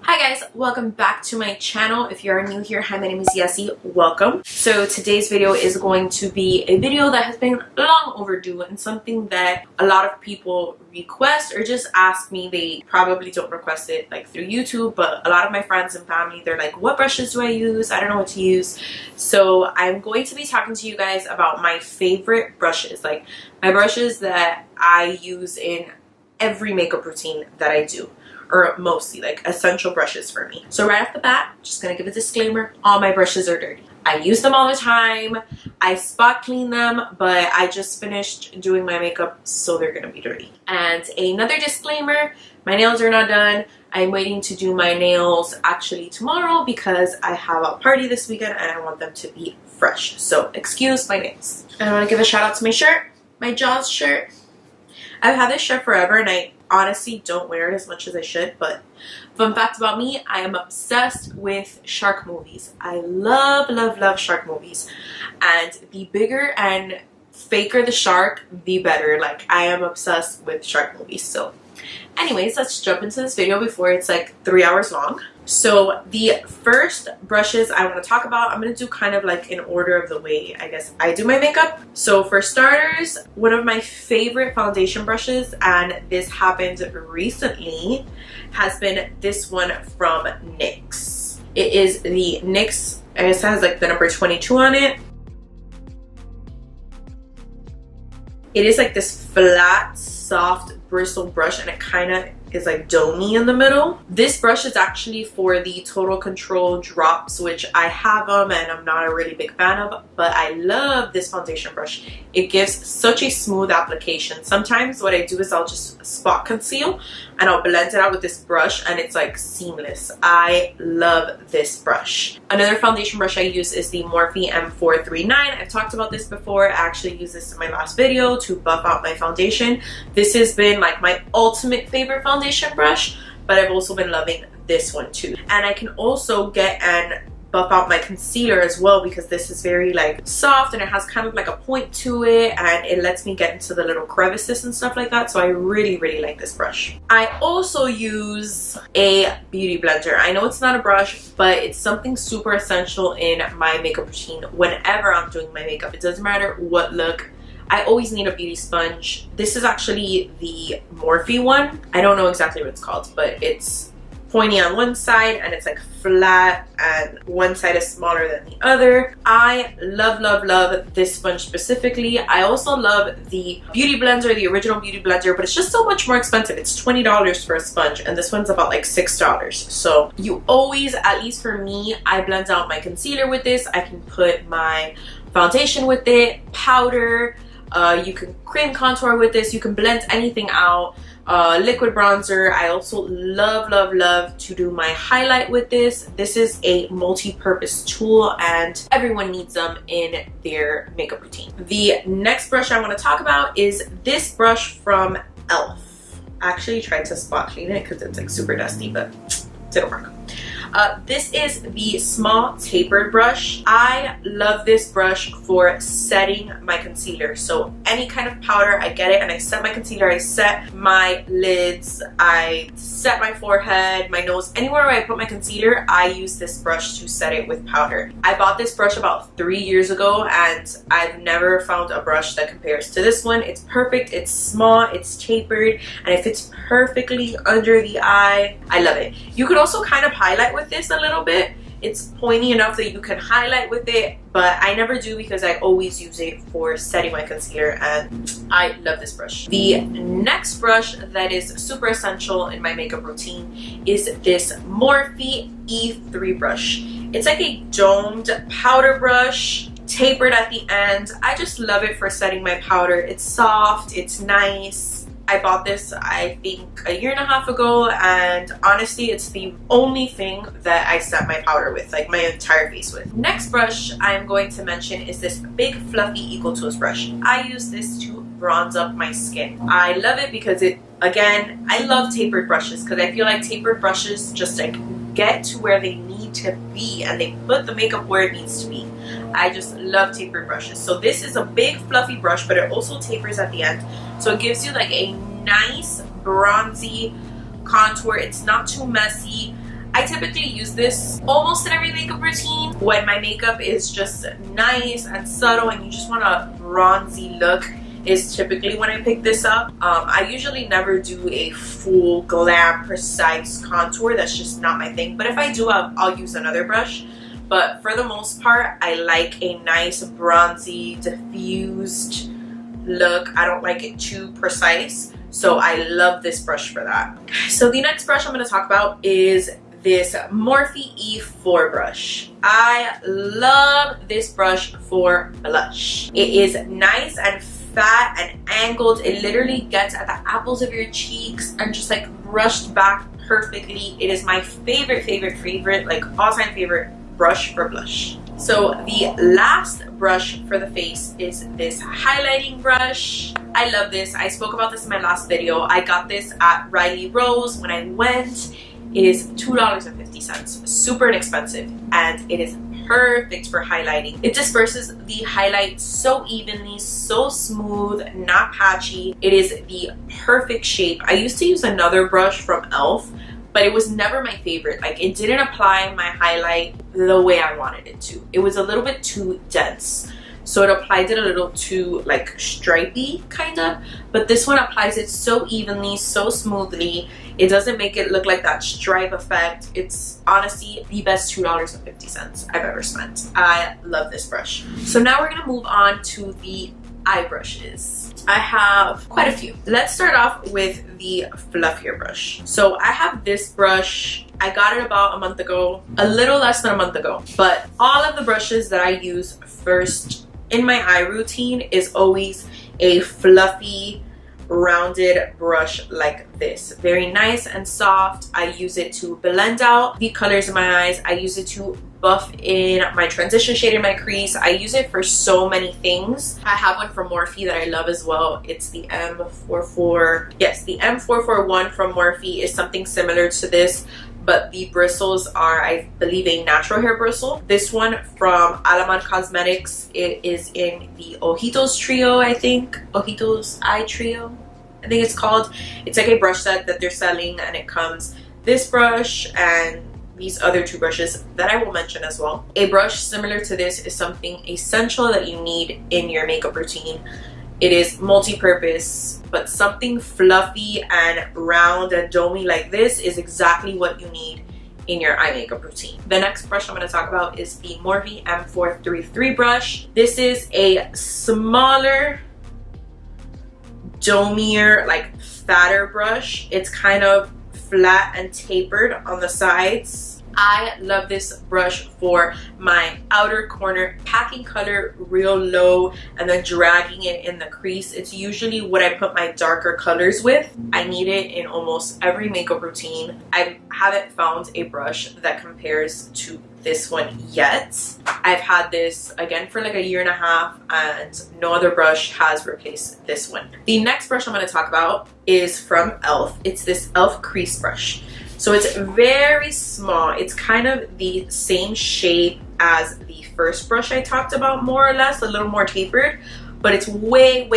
Hi guys, welcome back to my channel. If you are new here, hi, my name is Yesy. Welcome. So today's video is going to be a video that has been long overdue and something that a lot of people request or just ask me. They probably don't request it like through YouTube, but a lot of my friends and family, they're like, what brushes do I use? I don't know what to use. So I'm going to be talking to you guys about my favorite brushes, like my brushes that I use in every makeup routine that I do. Or mostly like essential brushes for me. So right off the bat, just gonna give a disclaimer, all my brushes are dirty. I use them all the time, I spot clean them, but I just finished doing my makeup, so they're gonna be dirty. And another disclaimer, my nails are not done. I'm waiting to do my nails actually tomorrow because I have a party this weekend and I want them to be fresh. So excuse my nails. And I wanna give a shout out to my shirt, my Jaws shirt. I've had this shirt forever and I honestly don't wear it as much as I should, but fun fact about me, I am obsessed with shark movies. I love shark movies, and the bigger and faker the shark, the better. Like, I am obsessed with shark movies. So anyways, let's jump into this video before it's like 3 hours long. So the first brushes I want to talk about, I'm going to do kind of like in order of the way I guess I do my makeup. So for starters, one of my favorite foundation brushes, and this happened recently, has been this one from NYX. It is the NYX, I guess it has like the number 22 on it. It is like this flat, soft bristle brush, and it kind of is like domey in the middle. This brush is actually for the Total Control drops, which I have them and I'm not a really big fan of, but I love this foundation brush. It gives such a smooth application. Sometimes what I do is I'll just spot conceal and I'll blend it out with this brush and it's like seamless. I love this brush. Another foundation brush I use is the Morphe M433. I've talked about this before. I actually used this in my last video to buff out my foundation. This has been like my ultimate favorite foundation brush, but I've also been loving this one too. And I can also get and buff out my concealer as well because this is very like soft and it has kind of like a point to it and it lets me get into the little crevices and stuff like that. So I really like this brush. I also use a beauty blender. I know it's not a brush, but it's something super essential in my makeup routine whenever I'm doing my makeup. It doesn't matter what look, I always need a beauty sponge. This is actually the Morphe one. I don't know exactly what it's called, but it's pointy on one side and it's like flat and one side is smaller than the other. I love this sponge specifically. I also love the beauty blender, the original beauty blender, but it's just so much more expensive. It's $20 for a sponge and this one's about like $6. So you always, at least for me, I blend out my concealer with this. I can put my foundation with it, powder, you can cream contour with this, you can blend anything out, liquid bronzer. I also love to do my highlight with this. This is a multi-purpose tool and everyone needs them in their makeup routine. The next brush I want to talk about is this brush from e.l.f. I actually tried to spot clean it because it's like super dusty, but it didn't work. This is the small tapered brush. I love this brush for setting my concealer. So any kind of powder, I get it and I set my concealer, I set my lids, I set my forehead, my nose, anywhere where I put my concealer, I use this brush to set it with powder. I bought this brush about 3 years ago and I've never found a brush that compares to this one. It's perfect, it's small, it's tapered, and it fits perfectly under the eye. I love it. You could also kind of highlight with this a little bit. It's pointy enough that you can highlight with it, but I never do because I always use it for setting my concealer and I love this brush. The next brush that is super essential in my makeup routine is this Morphe E3 brush. It's like a domed powder brush, tapered at the end. I just love it for setting my powder. It's soft, it's nice. I bought this I think a year and a half ago and honestly it's the only thing that I set my powder with, like my entire face with. Next brush I'm going to mention is this big fluffy Ecotools brush. I use this to bronze up my skin. I love it because it, again, I love tapered brushes because I feel like tapered brushes just like get to where they need to be and they put the makeup where it needs to be. I just love tapered brushes. So this is a big fluffy brush, but it also tapers at the end. So it gives you like a nice bronzy contour. It's not too messy. I typically use this almost in every makeup routine. When my makeup is just nice and subtle and you just want a bronzy look is typically when I pick this up. I usually never do a full glam precise contour. That's just not my thing. But if I do, I'll use another brush. But for the most part, I like a nice bronzy diffused look. I don't like it too precise. So I love this brush for that. So the next brush I'm going to talk about is this Morphe E4 brush. I love this brush for blush. It is nice and fat and angled. It literally gets at the apples of your cheeks and just like brushed back perfectly. It is my favorite, like all-time favorite brush for blush. So the last brush for the face is this highlighting brush. I love this. I spoke about this in my last video. I got this at Riley Rose when I went. It is $2.50, super inexpensive, and it is perfect for highlighting. It disperses the highlight so evenly, so smooth, not patchy. It is the perfect shape. I used to use another brush from e.l.f, but it was never my favorite. Like, it didn't apply my highlight the way I wanted it to. It was a little bit too dense. So it applied it a little too like stripy kind of, but this one applies it so evenly, so smoothly. It doesn't make it look like that stripe effect. It's honestly the best $2.50 I've ever spent. I love this brush. So now we're gonna move on to the eye brushes. I have quite a few. Let's start off with the fluffier brush. So I have this brush. I got it about a month ago, a little less than a month ago, but all of the brushes that I use first in my eye routine is always a fluffy, rounded brush like this. Very nice and soft. I use it to blend out the colors in my eyes. I use it to buff in my transition shade in my crease. I use it for so many things. I have one from Morphe that I love as well. It's the M44. Yes, the M441 from Morphe is something similar to this, but the bristles are, I believe, a natural hair bristle. This one from Alamar Cosmetics, it is in the Ojitos trio, I think. Ojitos eye trio, I think it's called. It's like a brush set that they're selling, and it comes this brush and these other two brushes that I will mention as well. A brush similar to this is something essential that you need in your makeup routine. It is multi-purpose, but something fluffy and round and domey like this is exactly what you need in your eye makeup routine. The next brush I'm going to talk about is the Morphe M433 brush. This is a smaller, domier, like fatter brush. It's kind of flat and tapered on the sides. I love this brush for my outer corner, packing color real low and then dragging it in the crease. It's usually what I put my darker colors with. I need it in almost every makeup routine. I haven't found a brush that compares to this one yet. I've had this again for like a year and a half, and no other brush has replaced this one. The next brush I'm going to talk about is from e.l.f. It's this e.l.f. crease brush. So it's very small. It's kind of the same shape as the first brush I talked about, more or less, a little more tapered, but it's way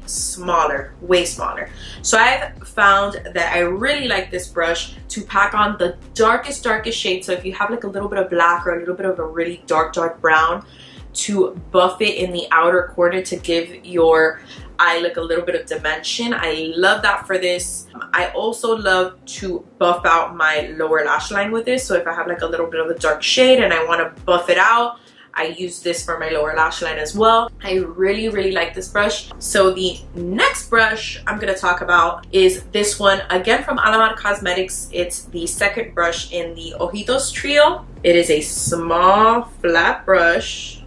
smaller, way smaller. So I've found that I really like this brush to pack on the darkest shade. So if you have like a little bit of black or a little bit of a really dark brown, to buff it in the outer corner to give your eye look a little bit of dimension. I love that for this. I also love to buff out my lower lash line with this. So if I have like a little bit of a dark shade and I want to buff it out, I use this for my lower lash line as well. I really like this brush. So the next brush I'm going to talk about is this one, again from Alamar Cosmetics. It's the second brush in the Ojitos trio. It is a small flat brush.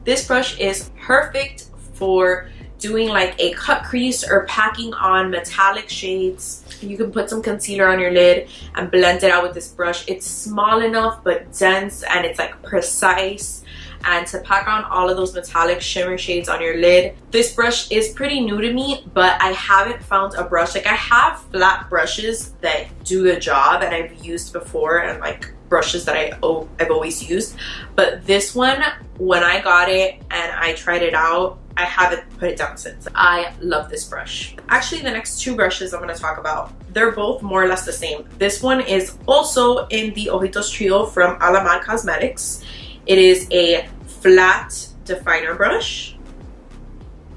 This brush is perfect for doing like a cut crease or packing on metallic shades. You can put some concealer on your lid and blend it out with this brush. It's small enough but dense, and it's like precise, and to pack on all of those metallic shimmer shades on your lid. This brush is pretty new to me, but I haven't found a brush. Like, I have flat brushes that do the job and I've used before, and like brushes that I've always used, but this one, when I got it and I tried it out, I haven't put it down since. I love this brush. Actually, the next two brushes I'm going to talk about, they're both more or less the same. This one is also in the Ojitos trio from Alamar Cosmetics. It is a flat definer brush,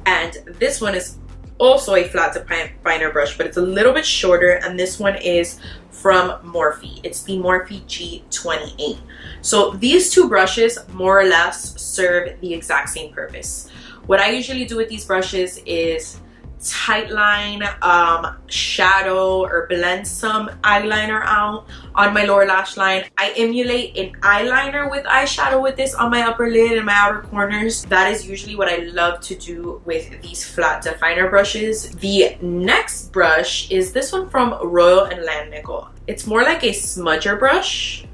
and this one is also a flat definer brush, but it's a little bit shorter, and this one is from Morphe. It's the Morphe G28. So these two brushes more or less serve the exact same purpose. What I usually do with these brushes is tightline, shadow, or blend some eyeliner out on my lower lash line. I emulate an eyeliner with eyeshadow with this on my upper lid and my outer corners. That is usually what I love to do with these flat definer brushes. The next brush is this one from Royal and Lagnickel. It's more like a smudger brush.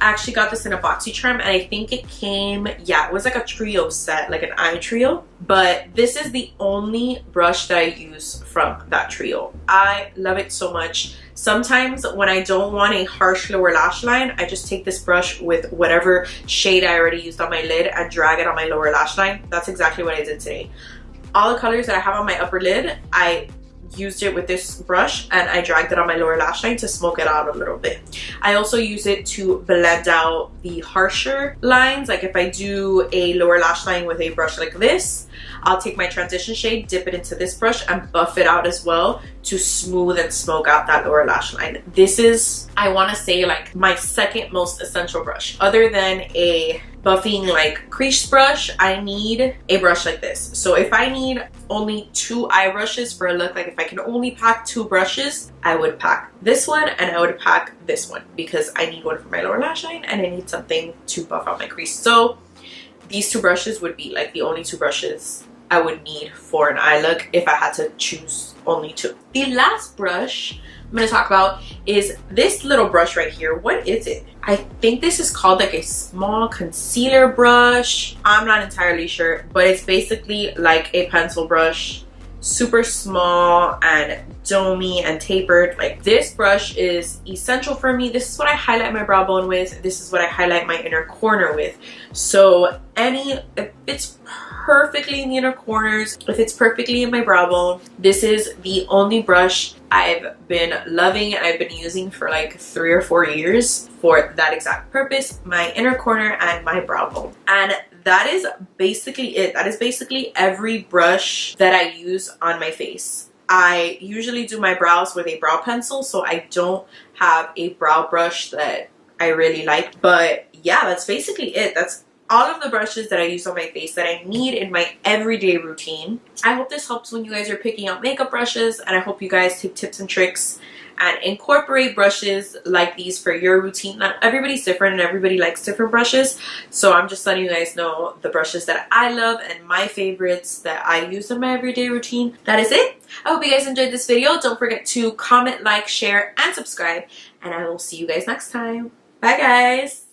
I actually got this in a boxy trim, and I think it came, yeah, it was like a trio set, like an eye trio. But this is the only brush that I use from that trio. I love it so much. Sometimes when I don't want a harsh lower lash line, I just take this brush with whatever shade I already used on my lid and drag it on my lower lash line. That's exactly what I did today. All the colors that I have on my upper lid, I used it with this brush and I dragged it on my lower lash line to smoke it out a little bit. I also use it to blend out the harsher lines. Like if I do a lower lash line with a brush like this, I'll take my transition shade, dip it into this brush, and buff it out as well to smooth and smoke out that lower lash line. This is, I want to say, like my second most essential brush. Other than a buffing like crease brush, I need a brush like this. So if I need only 2 eye brushes for a look, like if I can only pack 2 brushes, I would pack this one and I would pack this one, because I need one for my lower lash line and I need something to buff out my crease. So these 2 brushes would be like the only 2 brushes I would need for an eye look if I had to choose only 2. The last brush I'm going to talk about is this little brush right here. What is it? I think this is called like a small concealer brush. I'm not entirely sure, but it's basically like a pencil brush. Super small and domey and tapered. Like, this brush is essential for me. This is what I highlight my brow bone with. This is what I highlight my inner corner with. So if it's perfectly in the inner corners, if it's perfectly in my brow bone, this is the only brush I've been loving and I've been using for like 3 or 4 years for that exact purpose, my inner corner and my brow bone. And that is basically it. That is basically every brush that I use on my face. I usually do my brows with a brow pencil, so I don't have a brow brush that I really like. But yeah, that's basically it. That's all of the brushes that I use on my face that I need in my everyday routine. I hope this helps when you guys are picking out makeup brushes, and I hope you guys take tips and tricks and incorporate brushes like these for your routine. Not everybody's different and everybody likes different brushes, so I'm just letting you guys know the brushes that I love and my favorites that I use in my everyday routine. That is it. I hope you guys enjoyed this video. Don't forget to comment, like, share, and subscribe, and I will see you guys next time. Bye guys.